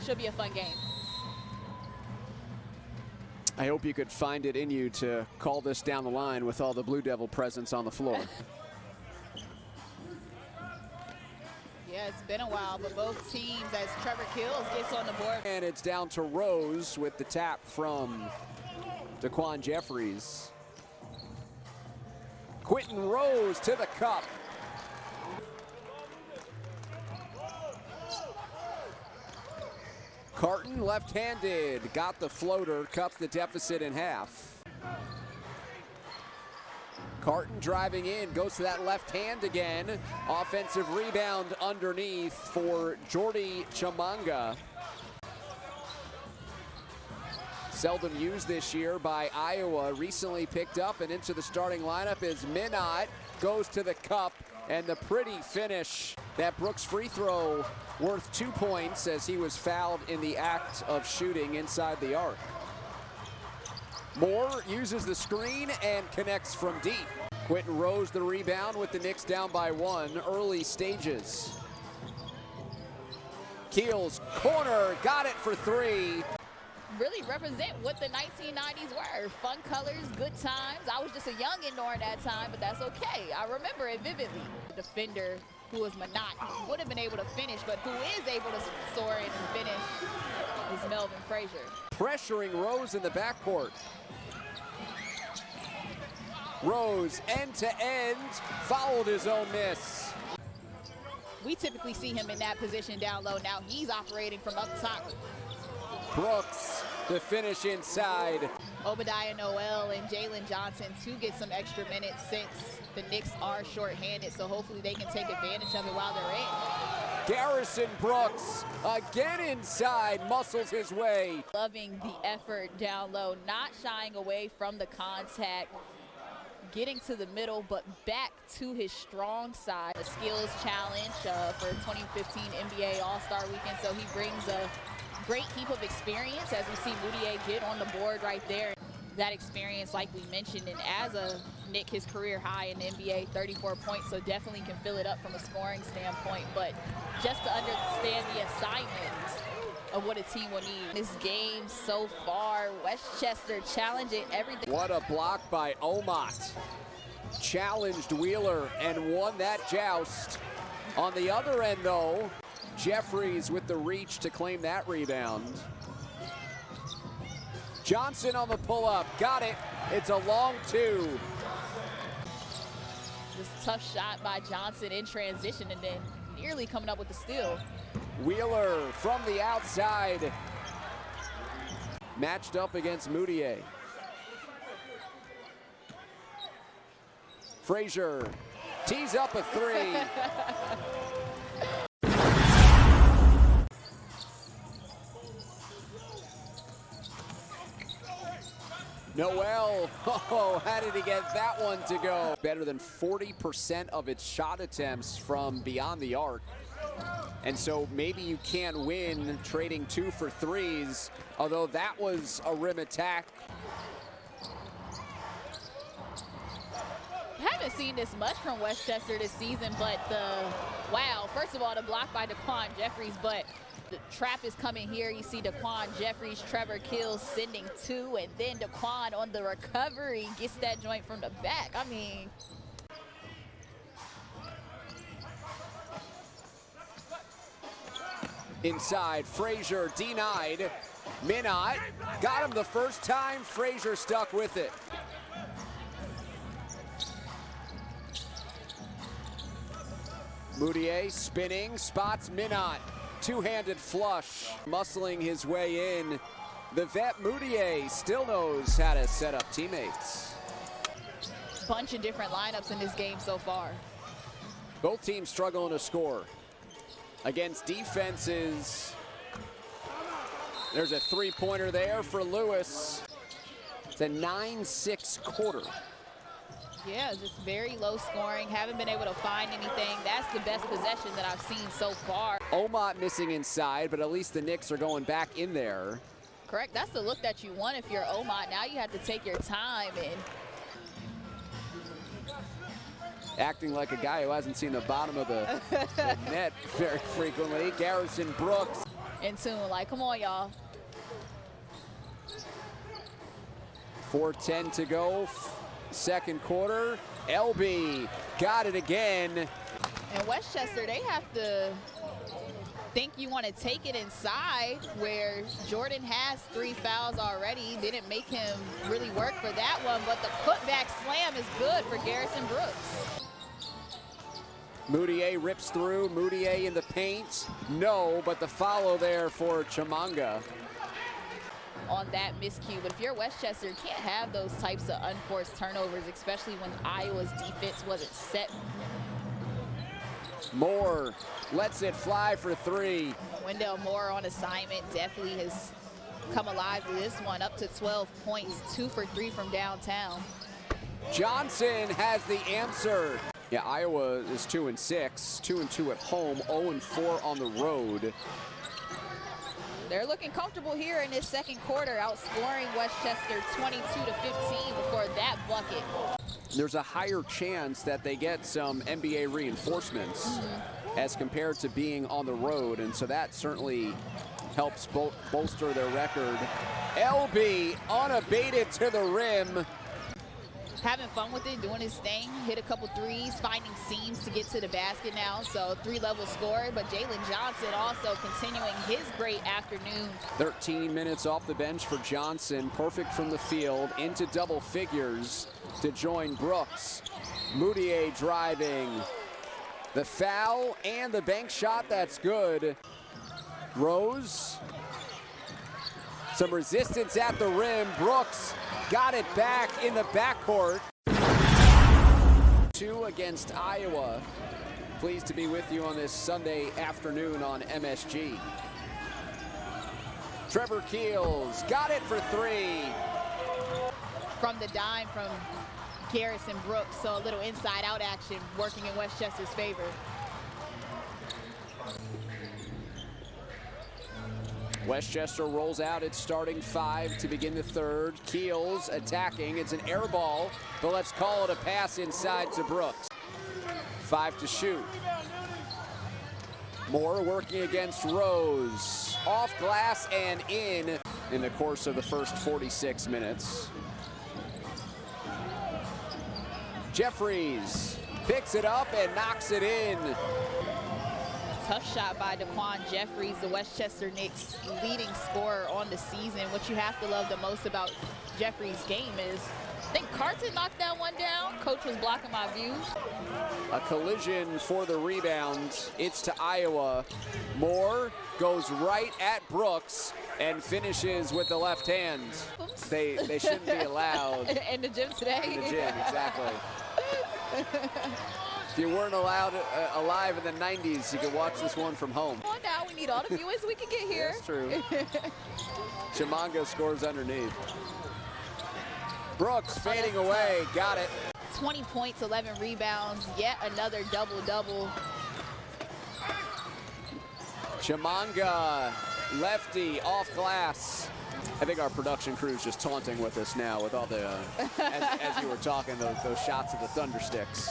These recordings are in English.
Should be a fun game. I hope you could find it in you to call this down the line with all the Blue Devil presence on the floor. Yeah, it's been a while, but both teams, as Trevor Keels gets on the board. And it's down to Rose with the tap from DaQuan Jeffries. Quentin Rose to the cup. Carton left-handed, got the floater, cuts the deficit in half. Carton driving in, goes to that left hand again. Offensive rebound underneath for Jordy Chamanga. Seldom used this year by Iowa, recently picked up and into the starting lineup is Minot, goes to the cup, and the pretty finish. That Brooks free throw worth 2 points as he was fouled in the act of shooting inside the arc. Moore uses the screen and connects from deep. Quentin Rose the rebound with the Knicks down by 1, early stages. Keels, corner, got it for 3. Really represent what the 1990s were. Fun colors, good times. I was just a youngin' during that time, but that's okay. I remember it vividly. The defender who was Minot would have been able to finish, but who is able to soar in and finish is Melvin Frazier. Pressuring Rose in the backcourt. Rose end to end, fouled his own miss. We typically see him in that position down low. Now he's operating from up top. Brooks, the finish inside. Obadiah Noel and Jalen Johnson to get some extra minutes since the Knicks are shorthanded, so hopefully they can take advantage of it while they're in. Garrison Brooks, again inside, muscles his way. Loving the effort down low, not shying away from the contact, getting to the middle, but back to his strong side. A skills challenge for 2015 NBA All-Star Weekend, so he brings a great heap of experience, as we see Mudiay get on the board right there. That experience, like we mentioned, and as a Knick, his career high in the NBA, 34 points, so definitely can fill it up from a scoring standpoint. But just to understand the assignment of what a team will need. This game so far, Westchester challenging everything. What a block by Omat. Challenged Wheeler and won that joust. On the other end, though, Jeffries with the reach to claim that rebound. Johnson on the pull-up, got it. It's a long 2. This tough shot by Johnson in transition and then nearly coming up with the steal. Wheeler from the outside. Matched up against Mudiay. Frazier tees up a 3. Noel, oh, how did he get that one to go? Better than 40% of its shot attempts from beyond the arc. And so maybe you can't win trading 2 for 3s, although that was a rim attack. Haven't seen this much from Westchester this season, but wow, first of all, the block by DaQuan Jeffries, but the trap is coming here. You see DaQuan Jeffries, Trevor Keels sending 2, and then DaQuan on the recovery gets that joint from the back. I mean, inside, Frazier denied. Minot got him the first time. Frazier stuck with it. Mudiay spinning, spots Minot. Two-handed flush, muscling his way in. The vet Mudiay still knows how to set up teammates. Bunch of different lineups in this game so far. Both teams struggling to score. Against defenses, there's a 3-pointer there for Lewis. It's a 9-6 quarter. Yeah, just very low scoring. Haven't been able to find anything. That's the best possession that I've seen so far. Omat missing inside, but at least the Knicks are going back in there. Correct. That's the look that you want if you're Omat. Now you have to take your time and acting like a guy who hasn't seen the bottom of the net very frequently. Garrison Brooks. in tune. Like, come on, y'all. 4:10 to go, second quarter. Elleby got it again. And Westchester, they have to think you want to take it inside, where Jordan has 3 fouls already. Didn't make him really work for that one, but the putback slam is good for Garrison Brooks. Mudiay rips through. Mudiay in the paint. No, but the follow there for Chimanga. On that miscue, but if you're Westchester, you can't have those types of unforced turnovers, especially when Iowa's defense wasn't set. Moore lets it fly for 3. Wendell Moore on assignment definitely has come alive to this one, up to 12 points, 2 for 3 from downtown. Johnson has the answer. Yeah, Iowa is 2-6, 2-2 at home, 0-4 on the road. They're looking comfortable here in this second quarter, outscoring Westchester 22-15 before that bucket. There's a higher chance that they get some NBA reinforcements as compared to being on the road, and so that certainly helps bolster their record. Elleby unabated to the rim. Having fun with it, doing his thing, hit a couple threes, finding seams to get to the basket now, so 3-level scorer, but Jalen Johnson also continuing his great afternoon. 13 minutes off the bench for Johnson, perfect from the field, into double figures to join Brooks. Mudiay driving. The foul and the bank shot, that's good. Rose. Some resistance at the rim. Brooks got it back in the backcourt. 2 against Iowa. Pleased to be with you on this Sunday afternoon on MSG. Trevor Keels got it for 3. From the dime from Garrison Brooks, so a little inside-out action working in Westchester's favor. Westchester rolls out its starting 5 to begin the third. Keels attacking. It's an air ball, but let's call it a pass inside to Brooks. 5 to shoot. Moore working against Rose. Off glass and in the course of the first 46 minutes. Jeffries picks it up and knocks it in. Tough shot by DaQuan Jeffries, the Westchester Knicks leading scorer on the season. What you have to love the most about Jeffries' game is, I think Carton knocked that one down. Coach was blocking my view. A collision for the rebound. It's to Iowa. Moore goes right at Brooks and finishes with the left hand. Oops. They shouldn't be allowed. In the gym today. In the gym, exactly. If you weren't allowed alive in the 90s, you could watch this one from home. Come on now, we need all the viewers we can get here. That's true. Chimanga scores underneath. Brooks fading away, got it. 20 points, 11 rebounds, yet another double-double. Chimanga, lefty, off glass. I think our production crew is just taunting with us now with all the, as you were talking, those shots of the Thunder Sticks.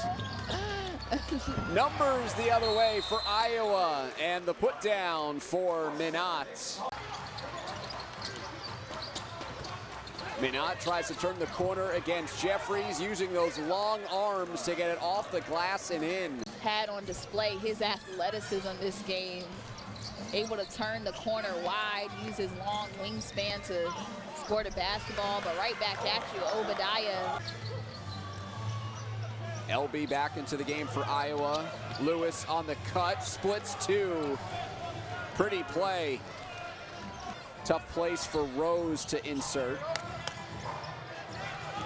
Numbers the other way for Iowa, and the put down for Minot. Minot tries to turn the corner against Jeffries, using those long arms to get it off the glass and in. Had on display his athleticism this game. Able to turn the corner wide, use his long wingspan to score the basketball, but right back at you, Obadiah. Elleby back into the game for Iowa. Lewis on the cut, splits 2. Pretty play. Tough place for Rose to insert.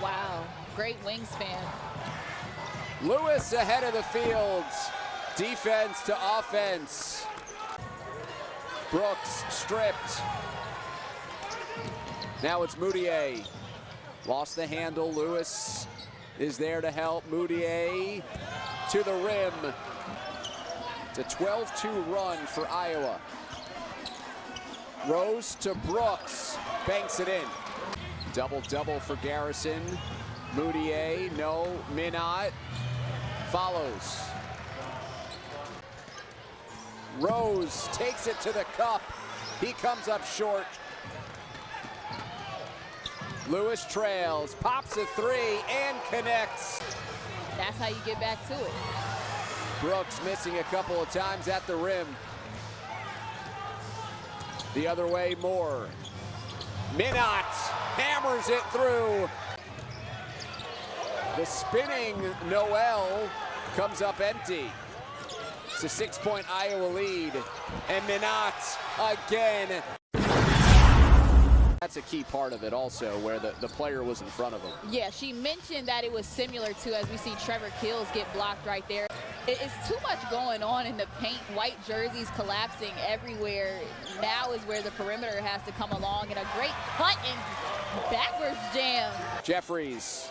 Wow, great wingspan. Lewis ahead of the field. Defense to offense. Brooks stripped. Now it's Mudiay. Lost the handle. Lewis is there to help. Mudiay to the rim. It's a 12-2 run for Iowa. Rose to Brooks. Banks it in. Double-double for Garrison. Mudiay, no. Minot follows. Rose takes it to the cup. He comes up short. Lewis trails, pops a three, and connects. That's how you get back to it. Brooks missing a couple of times at the rim. The other way, Moore. Minot hammers it through. The spinning Noel comes up empty. It's a 6-point Iowa lead. And Minot again. That's a key part of it also, where the player was in front of him. Yeah, she mentioned that it was similar to, as we see Trevor Keels get blocked right there. It's too much going on in the paint. White jerseys collapsing everywhere. Now is where the perimeter has to come along, and a great cut and backwards jam. Jeffries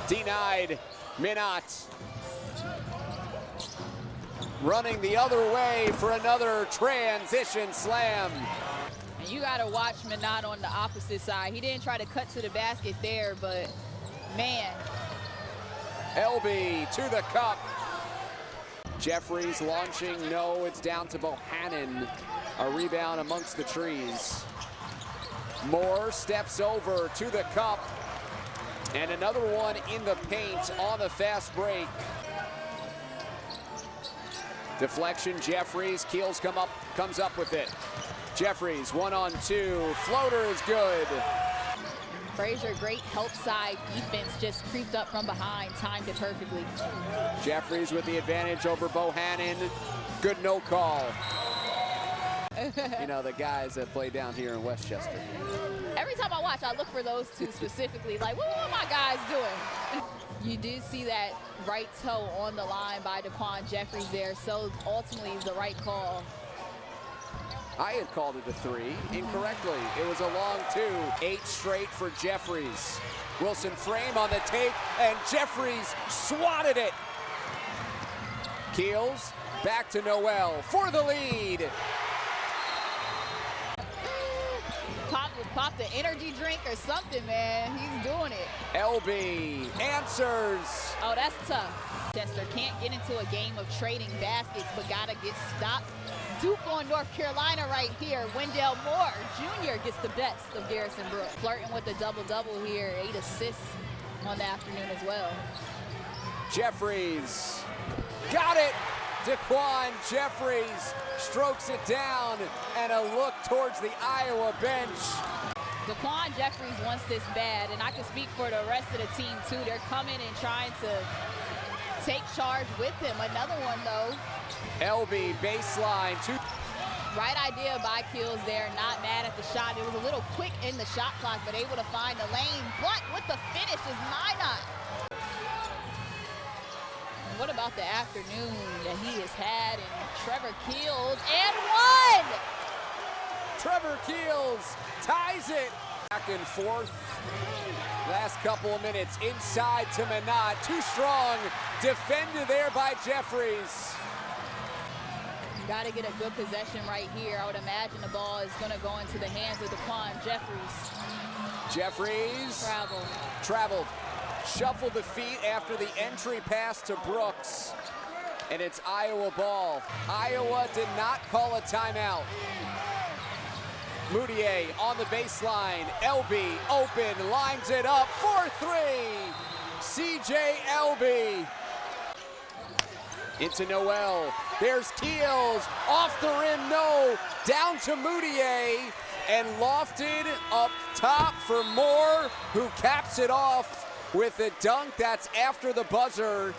denied. Minot running the other way for another transition slam. And you got to watch Minot on the opposite side. He didn't try to cut to the basket there, but man. Elleby to the cup. Jeffries launching, no, it's down to Bohannon. A rebound amongst the trees. Moore steps over to the cup. And another one in the paint on the fast break. Deflection, Jeffries, Keels comes up with it. Jeffries, 1-on-2, floater is good. Frazier, great help side defense, just creeped up from behind, timed it perfectly. Jeffries with the advantage over Bohannon. Good no call. You know, the guys that play down here in Westchester. Every time I watch, I look for those two specifically, like, what are my guys doing? You did see that right toe on the line by DaQuan Jeffries there, so ultimately the right call. I had called it a three incorrectly. It was a long two. 8 straight for Jeffries. Wilson frame on the take, and Jeffries swatted it. Keels back to Noel for the lead. Pop the energy drink or something, man. He's doing it. Elleby answers. Oh, that's tough. Chester can't get into a game of trading baskets, but gotta get stopped. Duke on North Carolina right here. Wendell Moore Jr. gets the best of Garrison Brooks. Flirting with the double-double here. 8 assists on the afternoon as well. Jeffries got it. DaQuan Jeffries strokes it down, and a look towards the Iowa bench. DaQuan Jeffries wants this bad, and I can speak for the rest of the team too. They're coming and trying to take charge with him. Another one though. Elleby baseline. Right idea by Keels there, not mad at the shot. It was a little quick in the shot clock, but able to find the lane. But with the finish is Minot. What about the afternoon that he has had? And Trevor Keels, and one! Trevor Keels ties it. Back and forth. Last couple of minutes inside to Minot. Too strong. Defended there by Jeffries. You got to get a good possession right here. I would imagine the ball is going to go into the hands of DaQuan Jeffries. Jeffries. Traveled. Shuffled the feet after the entry pass to Brooks. And it's Iowa ball. Iowa did not call a timeout. Mudiay on the baseline. Elleby open, lines it up for 3. CJ Elleby. Into Noel. There's Keels. Off the rim, no. Down to Mudiay. And lofted up top for Moore, who caps it off with a dunk that's after the buzzer.